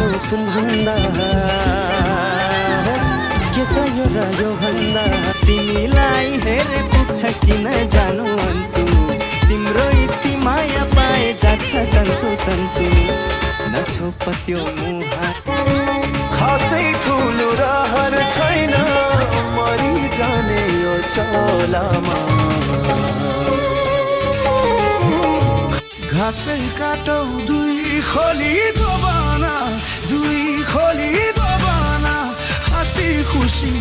छौ सुन भन्दा के चाहियो र यो भन्दा तिमीलाई हेरे पुग्छ किन जानु अन्तु तिम्रो यति माया पाए जान्छ तन्तु तन्तु नछोपत्यो मुहा खासै ठुलो रहर छैन मरि जाने यो चलामा घासै काटौ दुई खोली दोबाना हाँसी खुसी